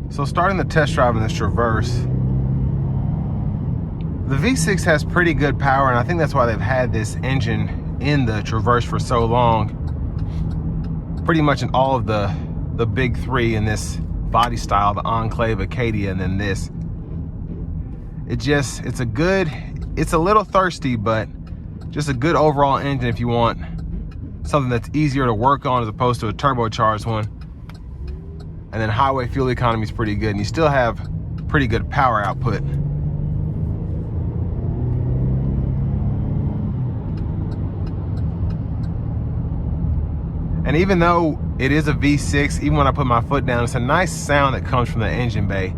So starting the test drive in this Traverse, the V6 has pretty good power, and I think that's why they've had this engine in the Traverse for so long. Pretty much in all of the big three in this body style, the Enclave, Acadia, and then this. It's a little thirsty, but just a good overall engine if you want something that's easier to work on as opposed to a turbocharged one. And then highway fuel economy is pretty good, and you still have pretty good power output. And even though it is a V6, even when I put my foot down, it's a nice sound that comes from the engine bay.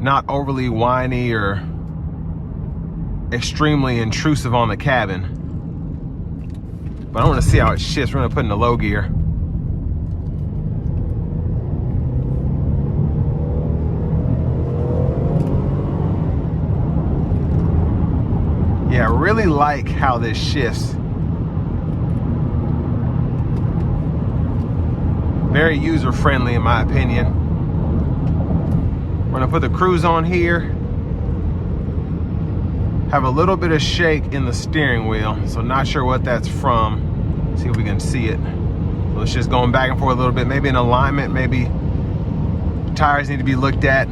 Not overly whiny or extremely intrusive on the cabin. But I want to see how it shifts. We're going to put it in the low gear. Yeah, I really like how this shifts. Very user-friendly in my opinion. We're gonna put the cruise on here. Have a little bit of shake in the steering wheel, so not sure what that's from. See if we can see it. So it's just going back and forth a little bit, maybe in alignment, maybe tires need to be looked at.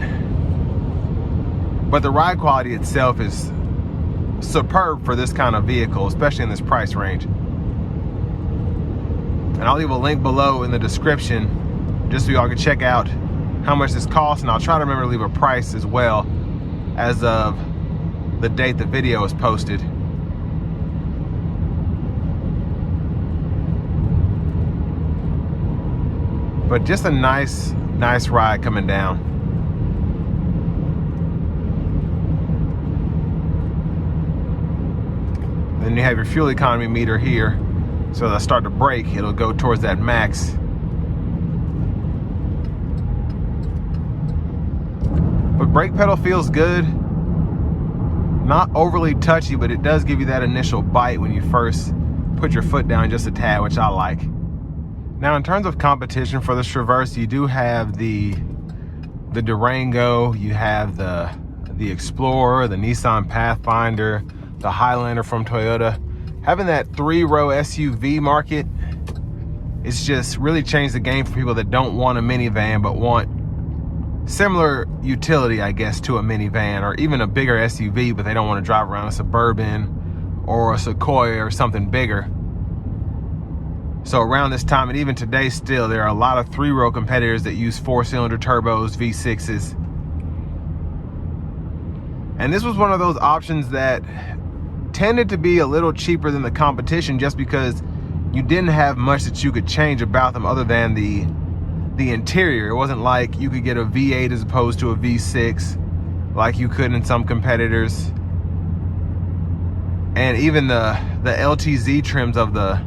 But the ride quality itself is superb for this kind of vehicle, especially in this price range. And I'll leave a link below in the description just so y'all can check out how much this costs, and I'll try to remember to leave a price as well as of the date the video is posted. But just a nice ride coming down. Then you have your fuel economy meter here. So as I start to brake, it'll go towards that max. But brake pedal feels good. Not overly touchy, but it does give you that initial bite when you first put your foot down just a tad, which I like. Now in terms of competition for the Traverse, you do have the Durango, you have the Explorer, the Nissan Pathfinder, the Highlander from Toyota. Having that 3-row SUV market, it's just really changed the game for people that don't want a minivan but want similar utility, I guess, to a minivan, or even a bigger SUV, but they don't want to drive around a Suburban or a Sequoia or something bigger. So around this time, and even today still, there are a lot of 3-row competitors that use 4-cylinder turbos, V6s. And this was one of those options that tended to be a little cheaper than the competition, just because you didn't have much that you could change about them other than the interior. It wasn't like you could get a V8 as opposed to a V6 like you could in some competitors. And even the LTZ trims of the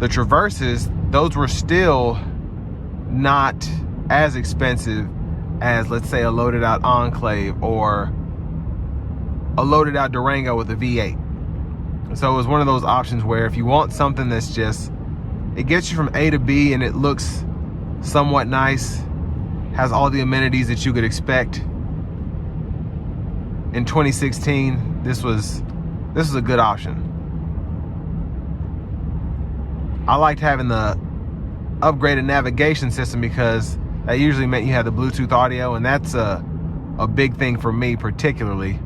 Traverses, those were still not as expensive as, let's say, a loaded out Enclave or a loaded out Durango with a V8. So it was one of those options where if you want something that's just, it gets you from A to B and it looks somewhat nice, has all the amenities that you could expect. In 2016, this was a good option. I liked having the upgraded navigation system because that usually meant you had the Bluetooth audio, and that's a big thing for me particularly.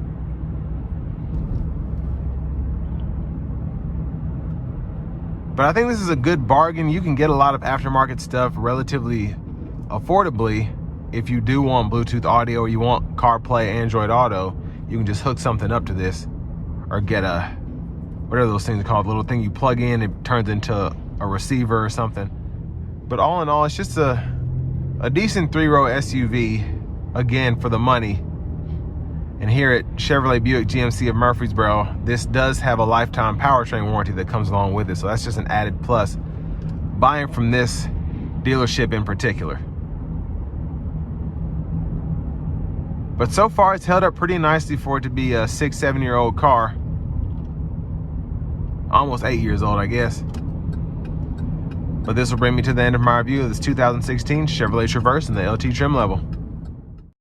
But I think this is a good bargain. You can get a lot of aftermarket stuff relatively affordably. If you do want Bluetooth audio or you want CarPlay, Android Auto, you can just hook something up to this, or get a, whatever those things are called, little thing you plug in, it turns into a receiver or something. But all in all, it's just a decent 3-row SUV, again, for the money. And here at Chevrolet Buick GMC of Murfreesboro, this does have a lifetime powertrain warranty that comes along with it. So that's just an added plus, buying from this dealership in particular. But so far, it's held up pretty nicely for it to be a 6-7-year-old car. Almost 8 years old, I guess. But this will bring me to the end of my review of this 2016 Chevrolet Traverse in the LT trim level.